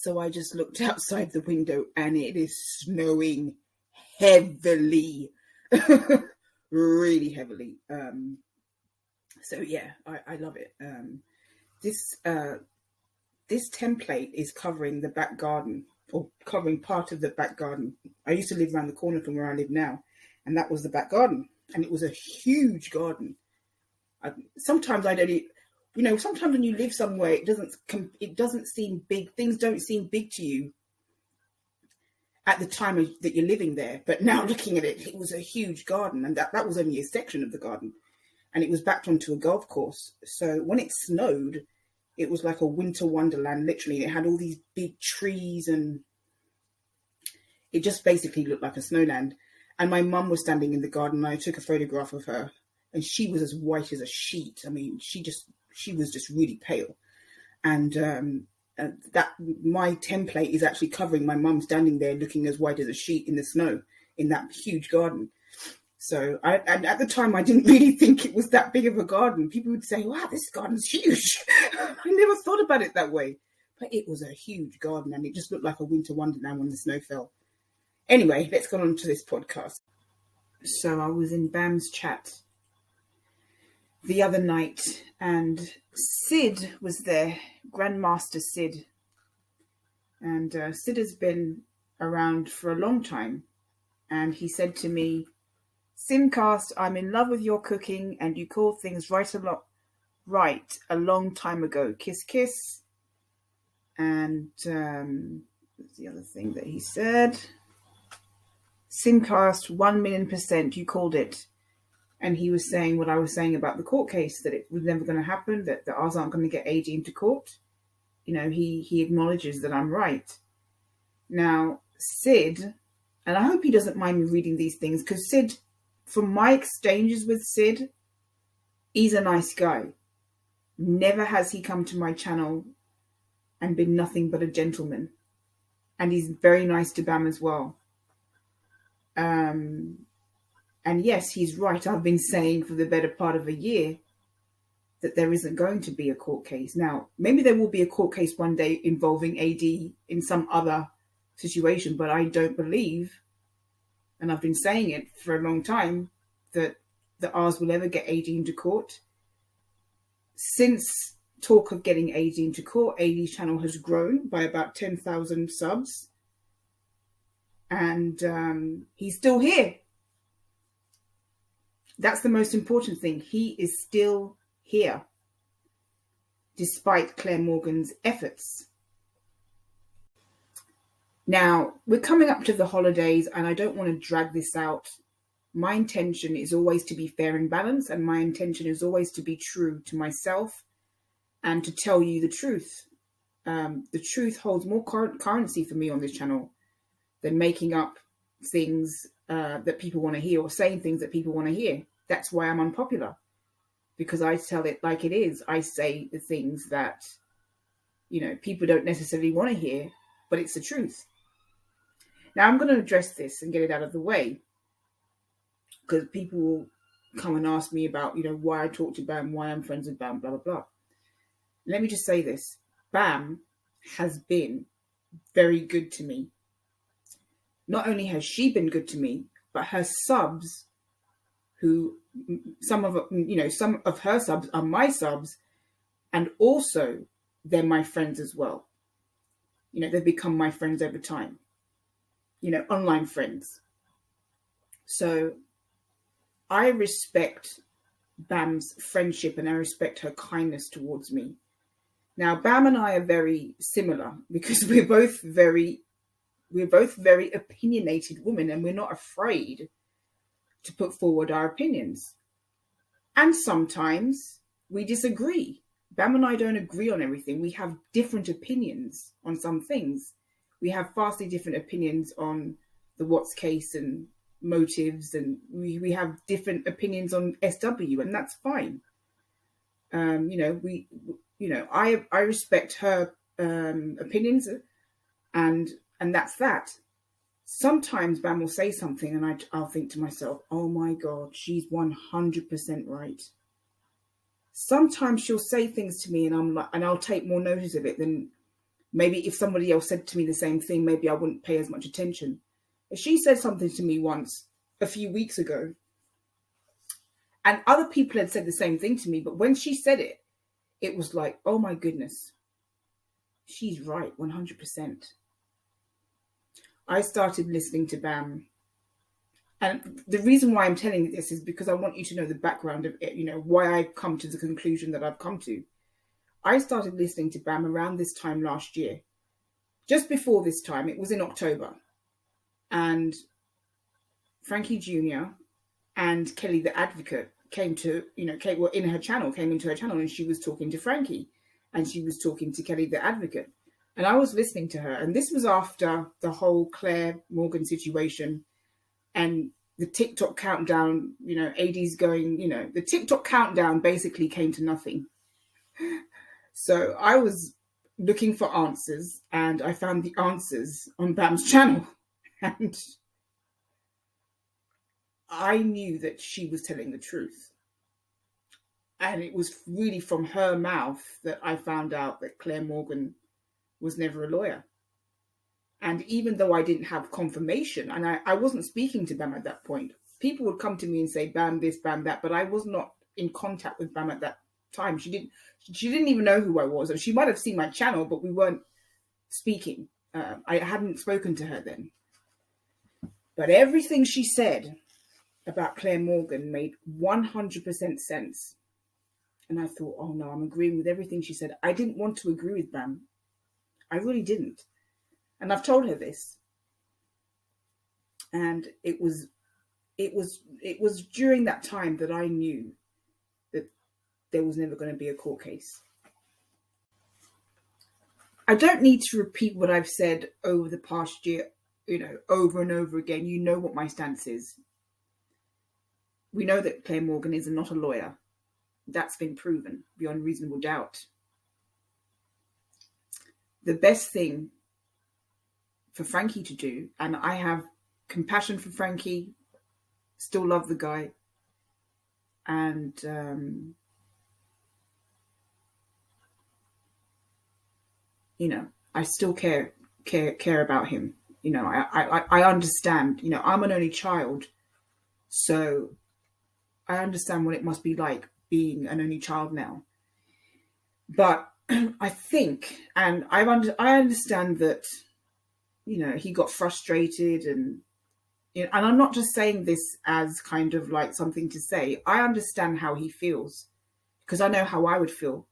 So I just looked outside the window and it is snowing heavily, really heavily. So yeah, I love it. This template is covering the back garden, or covering part of the back garden. I used to live around the corner from where I live now, and that was the back garden, and it was a huge garden. Sometimes I don't, sometimes when you live somewhere, it doesn't seem big. Things don't seem big to you at the time that you're living there. But now looking at it, it was a huge garden, and that was only a section of the garden, and it was backed onto a golf course. So when it snowed, it was like a winter wonderland, literally. It had all these big trees and it just basically looked like a snowland. And my mum was standing in the garden and I took a photograph of her and she was as white as a sheet. I mean, she was just really pale. And that my template is actually covering my mum standing there looking as white as a sheet in the snow in that huge garden. So and at the time, I didn't really think it was that big of a garden. People would say, wow, this garden's huge. I never thought about it that way. But it was a huge garden and it just looked like a winter wonderland when the snow fell. Anyway, let's go on to this podcast. So I was in Bam's chat the other night and Sid was there, Grandmaster Sid. And Sid has been around for a long time. And he said to me, Simcast, I'm in love with your cooking and you called things right a long time ago. Kiss, kiss. And what's the other thing that he said? Simcast, 1,000,000%, you called it. And he was saying what I was saying about the court case, that it was never going to happen, that the R's aren't going to get AD into court. He acknowledges that I'm right. Now, Sid, and I hope he doesn't mind me reading these things, because Sid, from my exchanges with Sid, he's a nice guy. Never has he come to my channel and been nothing but a gentleman. And he's very nice to Bam as well. And yes, he's right. I've been saying for the better part of a year that there isn't going to be a court case. Now, maybe there will be a court case one day involving AD in some other situation, but I don't believe, and I've been saying it for a long time, that the R's will ever get AD into court. Since talk of getting AD into court, AD's channel has grown by about 10,000 subs. And he's still here. That's the most important thing. He is still here, despite Claire Morgan's efforts. Now, we're coming up to the holidays and I don't want to drag this out. My intention is always to be fair and balanced, and my intention is always to be true to myself and to tell you the truth. The truth holds more currency for me on this channel than making up things that people want to hear or saying things that people want to hear. That's why I'm unpopular, because I tell it like it is. I say the things that, people don't necessarily want to hear, but it's the truth. Now, I'm going to address this and get it out of the way, because people will come and ask me about, why I talk to Bam, why I'm friends with Bam, blah, blah, blah. Let me just say this. Bam has been very good to me. Not only has she been good to me, but her subs, who some of her subs are my subs, and also they're my friends as well. They've become my friends over time. Online friends. So I respect Bam's friendship and I respect her kindness towards me. Now, Bam and I are very similar because we're both very opinionated women, and we're not afraid to put forward our opinions. And sometimes we disagree. Bam and I don't agree on everything. We have different opinions on some things. We have vastly different opinions on the Watts case and motives, and we have different opinions on SW, and that's fine. I respect her opinions, and that's that. Sometimes Bam will say something and I'll think to myself, oh my God, she's 100% right. Sometimes she'll say things to me and I'll take more notice of it than Maybe if somebody else said to me the same thing, maybe I wouldn't pay as much attention. But she said something to me once a few weeks ago, and other people had said the same thing to me. But when she said it, it was like, oh my goodness, she's right, 100%. I started listening to Bam. And the reason why I'm telling you this is because I want you to know the background of it, why I've come to the conclusion that I've come to. I started listening to Bam around this time last year. Just before this time, it was in October. And Frankie Jr. and Kelly the Advocate came to, Kate were in her channel, came into her channel, and she was talking to Frankie and she was talking to Kelly the Advocate. And I was listening to her. And this was after the whole Clair Morgan situation and the TikTok countdown, AD's going, the TikTok countdown basically came to nothing. So I was looking for answers and I found the answers on Bam's channel. And I knew that she was telling the truth. And it was really from her mouth that I found out that Clair Morgan was never a lawyer. And even though I didn't have confirmation, and I wasn't speaking to Bam at that point, people would come to me and say, Bam this, Bam that, but I was not in contact with Bam at that time. She didn't even know who I was. Or she might have seen my channel, but we weren't speaking. I hadn't spoken to her then. But everything she said about Clair Morgan made 100% sense. And I thought, oh no, I'm agreeing with everything she said. I didn't want to agree with Bam. I really didn't. And I've told her this. And it was during that time that I knew that there was never going to be a court case. I don't need to repeat what I've said over the past year, over and over again. You know what my stance is. We know that Clair Morgan is not a lawyer. That's been proven beyond reasonable doubt. The best thing for Frankie to do, and I have compassion for Frankie, still love the guy, and I still care about him. I understand. I'm an only child, so I understand what it must be like being an only child now. But I think, and I understand that, he got frustrated and I'm not just saying this as kind of like something to say. I understand how he feels because I know how I would feel.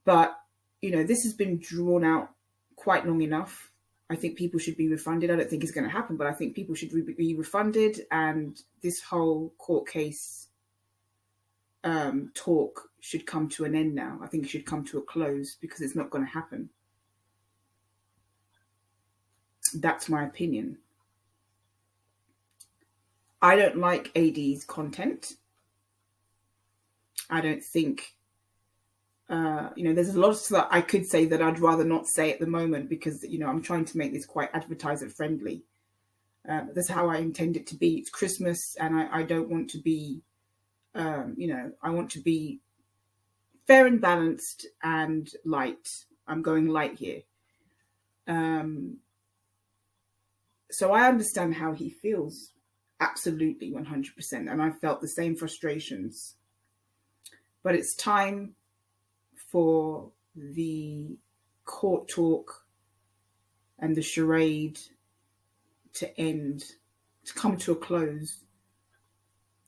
But, this has been drawn out quite long enough. I think people should be refunded. I don't think it's going to happen, but I think people should be refunded. And this whole court case talk should come to an end now. I think it should come to a close because it's not going to happen. That's my opinion. I don't like AD's content. I don't think, there's a lot that I could say that I'd rather not say at the moment because, I'm trying to make this quite advertiser friendly. That's how I intend it to be. It's Christmas and I don't want to be, I want to be fair and balanced and light. I'm going light here. So I understand how he feels. Absolutely, 100%. And I felt the same frustrations. But it's time for the court talk and the charade to end, to come to a close.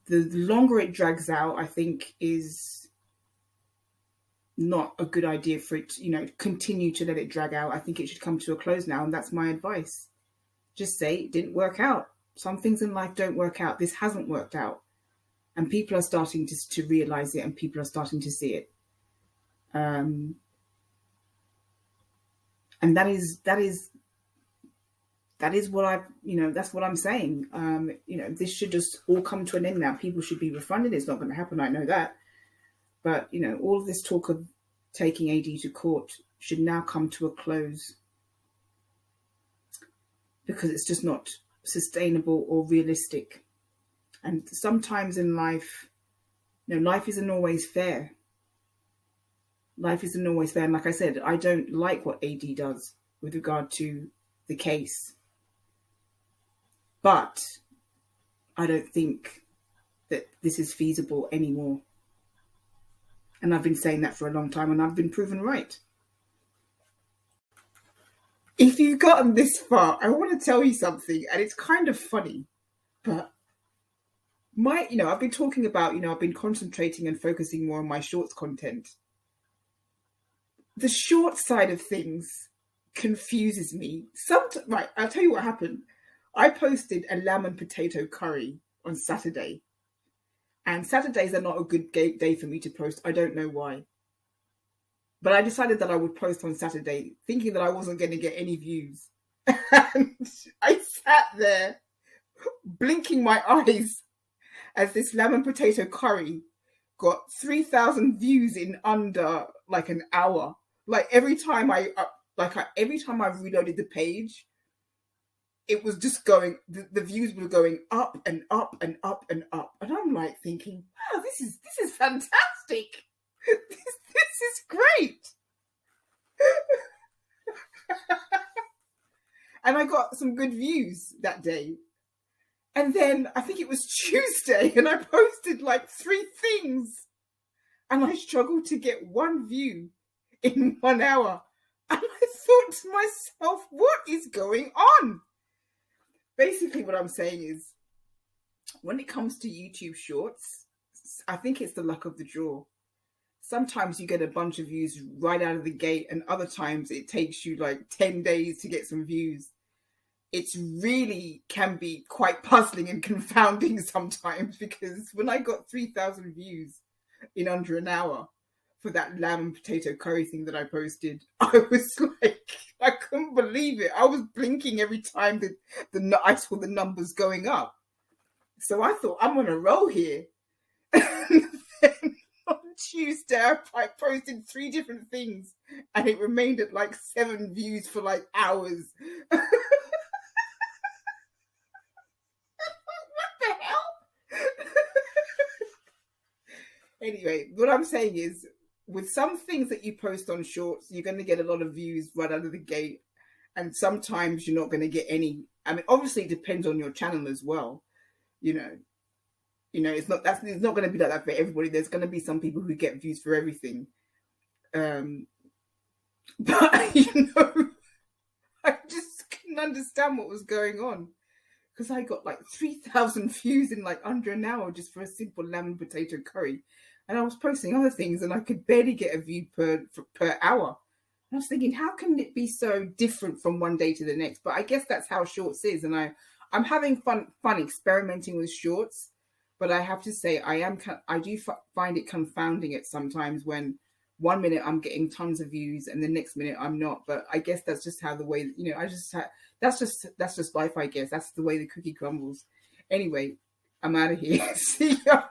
The longer it drags out, I think, is not a good idea for it to, continue to let it drag out. I think it should come to a close now. And that's my advice. Just say it didn't work out. Some things in life don't work out. This hasn't worked out. And people are starting to realize it and people are starting to see it. And that is what that's what I'm saying. This should just all come to an end now. People should be refunded. It's not going to happen. I know that. But, all of this talk of taking AD to court should now come to a close because it's just not sustainable or realistic. And sometimes in life, life isn't always fair. life isn't always fair. And like I said, I don't like what AD does with regard to the case. But I don't think that this is feasible anymore. And I've been saying that for a long time, and I've been proven right. If you've gotten this far, I want to tell you something, and it's kind of funny, but I've been talking about, I've been concentrating and focusing more on my shorts content. The short side of things confuses me. Right, I'll tell you what happened. I posted a lamb and potato curry on Saturday. And Saturdays are not a good day for me to post. I don't know why. But I decided that I would post on Saturday, thinking that I wasn't going to get any views. And I sat there, blinking my eyes, as this lamb and potato curry got 3,000 views in under like an hour. Like every time I reloaded the page, it was just going, the views were going up and up and up and up. And I'm like thinking, wow, this is fantastic. This is great. And I got some good views that day. And then I think it was Tuesday and I posted like 3 things. And I struggled to get 1 view in 1 hour. And I thought to myself, what is going on? Basically, what I'm saying is, when it comes to YouTube Shorts, I think it's the luck of the draw. Sometimes you get a bunch of views right out of the gate, and other times it takes you like 10 days to get some views. It's really can be quite puzzling and confounding sometimes, because when I got 3,000 views in under an hour for that lamb and potato curry thing that I posted, I was like, I couldn't believe it. I was blinking every time that I saw the numbers going up. So I thought, I'm on a roll here. And then on Tuesday, I posted 3 different things and it remained at like 7 views for like hours. What the hell? Anyway, what I'm saying is, with some things that you post on Shorts, you're going to get a lot of views right out of the gate. And sometimes you're not going to get any. I mean, obviously it depends on your channel as well. It's not going to be like that for everybody. There's going to be some people who get views for everything. But, I just couldn't understand what was going on. Because I got like 3,000 views in like under an hour just for a simple lamb and potato curry. And I was posting other things and I could barely get a view per hour. And I was thinking, how can it be so different from one day to the next? But I guess that's how Shorts is. And I'm having fun experimenting with Shorts. But I have to say, I do find it confounding at sometimes when 1 minute I'm getting tons of views and the next minute I'm not. But I guess that's just how the way, that's just life, I guess. That's the way the cookie crumbles. Anyway, I'm out of here. See ya.